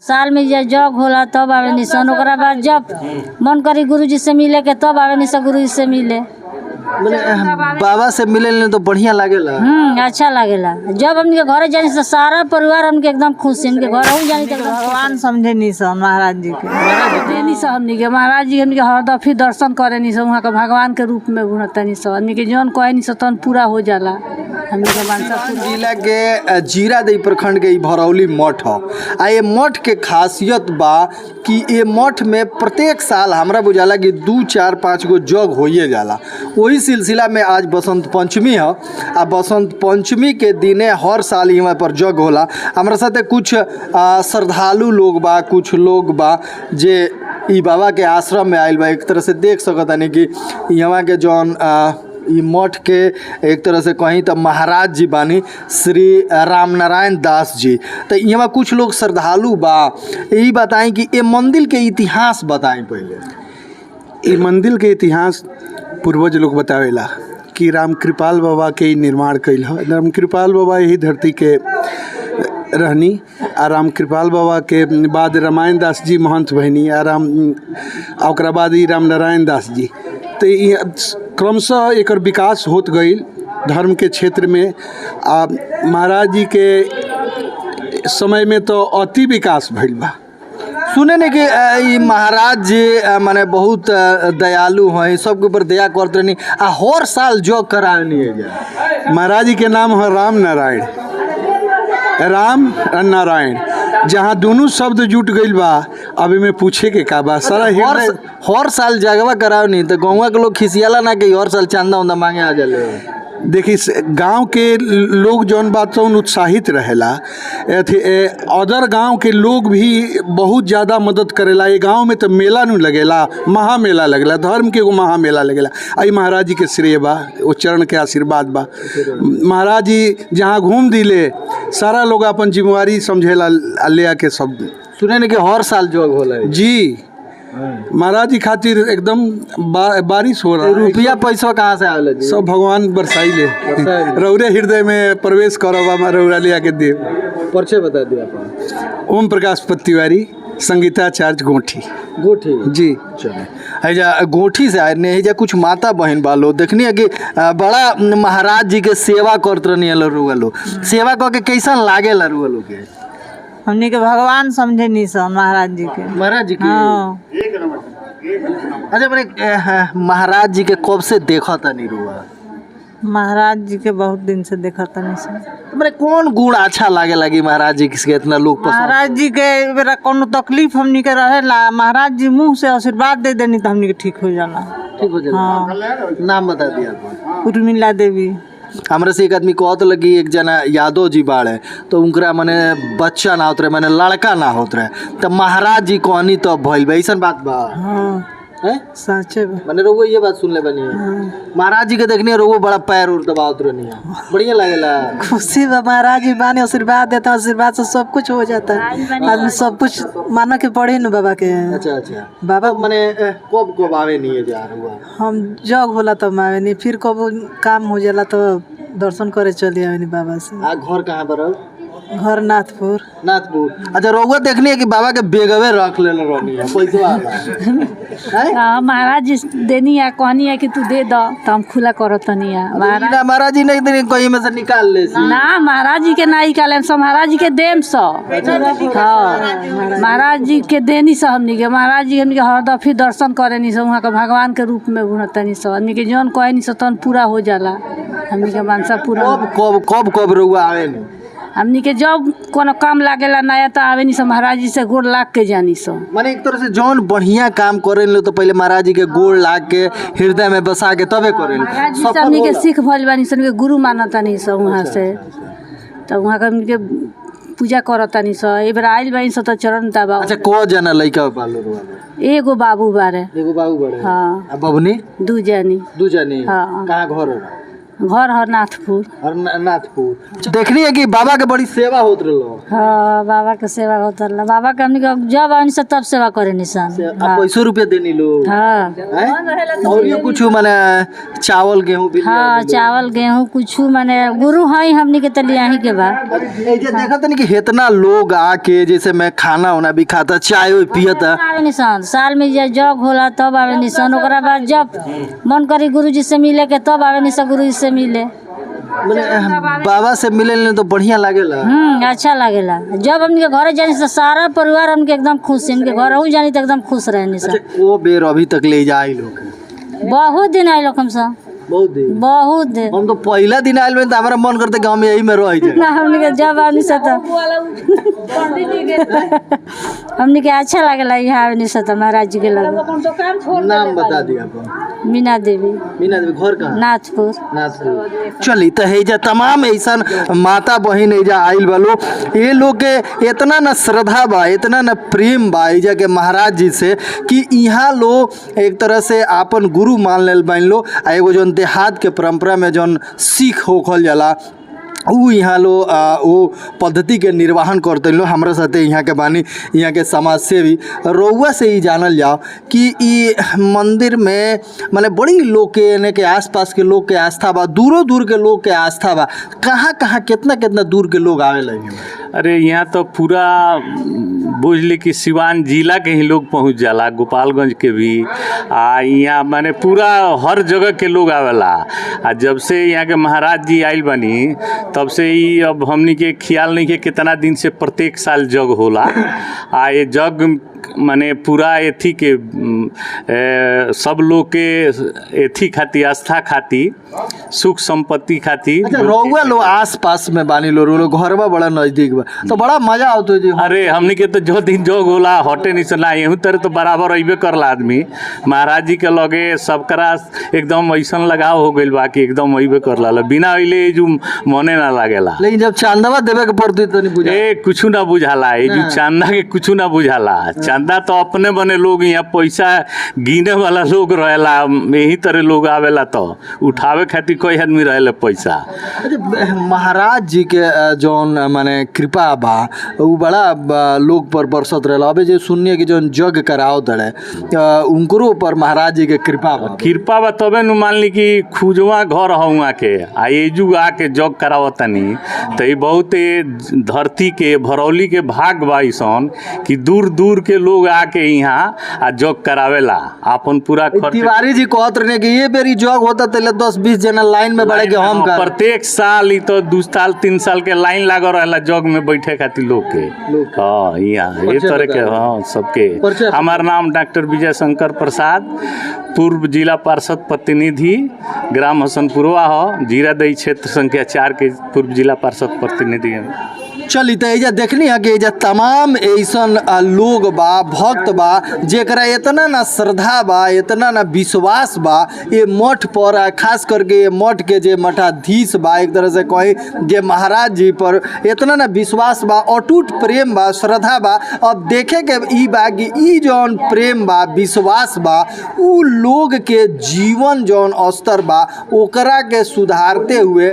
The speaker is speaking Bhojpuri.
साल में जग होला तब आवे निसन, ओकरा बाद जब मन करी गुरुजी से मिले के तब आवे निसन गुरुजी से मिले। बाबा से मिले तो बढ़िया लागेला। अच्छा लागेला। जब हमके घरे जानी से सारा परिवार हमके एकदम खुश है। हमके घर हूँ जानी तो भगवान समझे नहीं सो महाराज जी के नहीं सो हमनी के महाराज जी हमनी के हर दफी दर्शन करे नहीं सो, वहाँ के भगवान के रूप में घूमता नहीं सो, हमनी के जौन कहे नहीं सो तन पूरा हो जाला। जिला के जीरादेई प्रखंड के भरौली मठ हो। आ ये मठ के खासियत बा कि ये मठ में प्रत्येक साल हमरा बुझाला कि 2, 4, 5 गो जग होइए जाला। वही सिलसिला में आज बसंत पंचमी है। आ बसंत पंचमी के दिने हर साल यहाँ पर जग होला। हमारे साथ कुछ श्रद्धालु लोग बा, कुछ लोग बा जे ई बाबा के आश्रम में आयल बा। एक तरह से देख सकतानी कि यहाँ के जौन ई मठ के एक तरह से कहीं तो महाराज जी बानी श्री राम नारायण दास जी। तो यहाँ कुछ लोग श्रद्धालु बा, यही बताएं कि ये मंदिर के इतिहास बताएं। पहले ये मंदिर के इतिहास पूर्वज लोग बतावेला कि राम कृपाल बाबा के निर्माण कैल है। राम कृपाल बाबा यही धरती के रहनी। आ राम कृपाल बाबा के बाद रामायण दास जी महंत बहनी आ बाद ही राम नारायण दास जी। तो क्रमशः एक विकास होत गई धर्म के क्षेत्र में। महाराज जी के समय में तो अति विकास भइल बा। सुने ने कि महाराज जी माने बहुत दयालु हैं, सबके ऊपर दया करते रहनी। आ हर साल जग करानी है। महाराज जी के नाम है राम नारायण, राम नारायण, जहाँ दोनों शब्द जुट गई बा। अभी में पूछे के का बा सारा हर साल जगवा कराओ नहीं तो गाँव के लोग खिसियाला ना कि हर साल चंदा उंदा मांगे आ जाले। देखिए गांव के लोग जौन बात तो उत्साहित रहेला। अदर गांव के लोग भी बहुत ज़्यादा मदद करेला। ये गांव में तो मेला नहीं लगेला, महामेला लगेला, धर्म के एगो महामेला लगेला। आई महाराज जी के श्रेय बा, वो चरण के आशीर्वाद बा। महाराज जी जहाँ घूम दिले सारा लोग अपन जिम्मेवारी समझेला ले आके सब। सुने ने कि हर साल जग होला जी। महाराज जी खातिर एकदम बारिश हो रहा है। रुपया पैसा कहाँ से आवेला जी? सब भगवान बरसाई ले। रौरे हृदय में प्रवेश करवा रौरा ले आके दे। परिचय बता दिया आप। ओम प्रकाश तिवारी, संगीताचार्य गोठी जी। चले हैजा गोठी से आए ने हैजा कुछ माता बहन बालो देखनी है कि बड़ा महाराज जी के सेवा करत रहनी लरुआ। सेवा करके कैसा लागे लरुआ के? हमने के भगवान समझे नहीं सो महाराज जी के। महाराज जी के अच्छा मैंने महाराज जी के कब से देखा था नहीं रुआ? महाराज जी के बहुत दिन से देखा था नहीं सो। मैंने कौन गुण अच्छा लागे महाराज जी के इतना लोग पसंद? महाराज जी के बेरा कोनो तकलीफ हमनी के रहेला, महाराज जी मुंह से आशीर्वाद दे देनी तो हमनी के ठीक हो जाला। ठीक हो जाला। हाँ। नाम बता दिया। उर्मिला देवी। हमरा से एक आदमी कहत लगी एक जना यादव जी बाड़े तो उनकरा मने बच्चा ना होत रहे, मने लड़का ना होत रहे तो महाराज जी कहनी तो भइल बा। ऐसा बात बा? हाँ सच्चे मने रोगो ये बात सुन ले बनी महाराज जी के देखनी रोगो बड़ा पैर उर दबावत रहनी बढ़िया लागेला। खुशी बा महाराज जी बाने आशीर्वाद देता, आशीर्वाद से सब कुछ हो जाता है। आदमी सब कुछ माना के पड़े न बाबा के। अच्छा बाबा मने कब आवे नहीं है जा हुआ? हम जग होला तब आवे नहीं, फिर कब काम हो जाला तो दर्शन करे चले आवे नहीं बाबा से। घर कहाँ पर? घर नाथपुर। अच्छा रउआ देखनी है कि बाबा के बेगवे रख ले रहनी है पैसा? महाराज जी देनी है, कहनी है कि तू दे दो तो हम खुला करत नहीं है। महाराज जी नहीं देनी कहीं में से निकाल ले ना, महाराज जी के ना निकाले सब, महाराज जी के देम सो। हाँ महाराज जी के देनी सो हमनी के। महाराज जी हमनी के हर दफी दर्शन करे नहीं सो, वहाँ के भगवान के रूप में घूमता नहीं सो, हमनी के जौन कहे नहीं सो तन पूरा हो जाला। हमनी के मानसा पूरा। कब रउआ आवे नहीं? हमनी के जब कोनो काम लागेला नया तो आवे नहीं सो, महाराज जी से गोड़ लाग के जानी सो। माने एक तरह से जौन बढ़िया काम करे लो तो पहले महाराज जी के गोड़ लाग के हृदय में बसा के तबे करे। महाराज जी हमनी के सीख भइल बानी सन के गुरु मानता नहीं सो वहाँ से, तो वहाँ के पूजा करता नहीं सो। ए बेर आइल बानी सो तो चरण दबा। अच्छा को जना लइका पालो रुआ? एगो बाबू बारे। एगो बाबू बारे। हाँ। बबनी? 2 जानी। हाँ। कहाँ घर? घर हर नाथपुर। और नाथपुर देखनी है कि बाबा के बड़ी सेवा होत रहो। हाँ बाबा के सेवा होता रहा। बाबा के हमनी के जब आनी से तब सेवा करे निशान। आप पैसों रुपया देनी लोग हाँ हैं? और ये कुछ माने चावल गेहूं भी हाँ चावल गेहूँ कुछ माने गुरु है हमनी के तली यहीं के बाद। ए जे देखत नहीं कि इतना लोग आके जैसे मैं खाना वाना भी खाता चाय वाय पियता आवे निशान साल में जग होला तब आवे निशान। ओकरा बाद जब मन करी गुरुजी से मिले के तब आवे निशान गुरुजी से मिले। माने बाबा से मिले तो बढ़िया लागेला। अच्छा लागेला। जब हमके घरे जानी से सारा परिवार हमके एकदम खुश है। इनके घर जानी तो एकदम खुश रहे निशान। वो बेर अभी तक ले जाए लोग बहुत दिन आए लोग हमसे बहुत दिन। बहुत दिन। हम तो पहला दिन आयल में तो हमारा मन करते गांव में यही में रह जाए। ना हमने के जब आनी से तो हमने के अच्छा लागेला यहाँ आनी से तो महाराज जी के लगे। नाम बता दिया आप। मीना देवी। मीना देवी घर कहाँ? नाथपुर। नाथपुर। चली तो हैजा तमाम ऐसा माता बहन हैजा आइल बालो ये लोग के इतना न श्रद्धा बा इतना न प्रेम बा हैजा के महाराज जी से कि यहाँ लोग एक तरह से आपन गुरु मान लेल बन लो। आ एगो जौन देहात के परंपरा में जौन सीख होखल जाला उ यहाँ लो वो पद्धति के निर्वाहन करते लो। हमारे साथे यहाँ के बानी यहाँ के समाज सेवी रउआ से ही जानल जाओ कि ई मंदिर में माने बड़ी लोग के यानी के आसपास के लोग के आस्था बा दूरों दूर के लोग के आस्था बा कहाँ कहाँ कितना कितना दूर के लोग आवे लगे। अरे यहाँ तो पूरा बुझ ली कि सिवान जिला के ही लोग पहुँच जाला गोपालगंज के भी आ यहाँ माने पूरा हर जगह के लोग आवेला। आ जब से यहाँ के महाराज जी आइल बनी तब से ही अब हमनी के ख्याल नहीं के कितना दिन से प्रत्येक साल जग होला। आ ये जग माने पूरा एथी के सब लोग के एथी खाती आस्था खाती सुख संपत्ति खाती। अच्छा रउआ लोग आस पास में बानी लोग घरवा बड़ा नजदीक बा तो बड़ा मजा आवत जी। अरे हमनी के तो जो दिन जोग होला हटे नहीं सला यहू तरह तो बराबर अबे करला आदमी महाराज जी के लगे सबकरा एकदम ऐसन लगाव हो गइल बा कि एकदम अबे करला बिना अइले जो मने ना लागेला। लेकिन जब चांदवा देवे के पड़ती तो नहीं बुझा ए कुछ ना बुझाला ये जो चांदा के कुछ ना बुझाला। चांदा तो अपने बने लोग यहाँ पैसा गिने वाला लोग रहेला यही तरह लोग आवेला तो उठावे खातिर कोई आदमी रहेला पैसा। अच्छा महाराज जी के जौन माने कृपा बा वो बड़ा लोग पर बरसत रहेला। अबे जो सुनिए कि जौन जग कराओ तड़े उनको पर महाराज जी के कृपा बा तबे नु मान ली कि खुजवा घर हुआ के आ एजू आके जग करावतनी तो ये बहुत धरती के भरौली के भाग बा ऐसन कि दूर दूर के लोग आके यहाँ आ जग करावेला अपन पूरा खर्च। तिवारी जी कहत रहे कि ये बेरी जग होता तो 10-20 जना लाइन में बैठ के हम कर प्रत्येक साल तो 2 साल 3 साल के लाइन लागल रहेला जग में बैठे खातिर लोग के। हाँ यहाँ ये तरह के हाँ सबके। हमार नाम डॉक्टर विजय शंकर प्रसाद पूर्व जिला पार्षद प्रतिनिधि ग्राम हसनपुरवा हो जीरादई क्षेत्र संख्या 4 के पूर्व जिला पार्षद प्रतिनिधि है। चली तो एजा देखनी है कि एजा तमाम ऐसन लोग बा भक्त बा जेकरा इतना ना श्रद्धा बा इतना ना विश्वास बा ये मठ पर खास करके ये मठ के जे मठाधीश बा एक तरह से कही जे महाराज जी पर इतना ना विश्वास बा अटूट प्रेम बा श्रद्धा बा। अब देखे के ई बा कि ई जौन प्रेम बा विश्वास बा उ लोग के जीवन जौन स्तर बा ओकरा के सुधारते हुए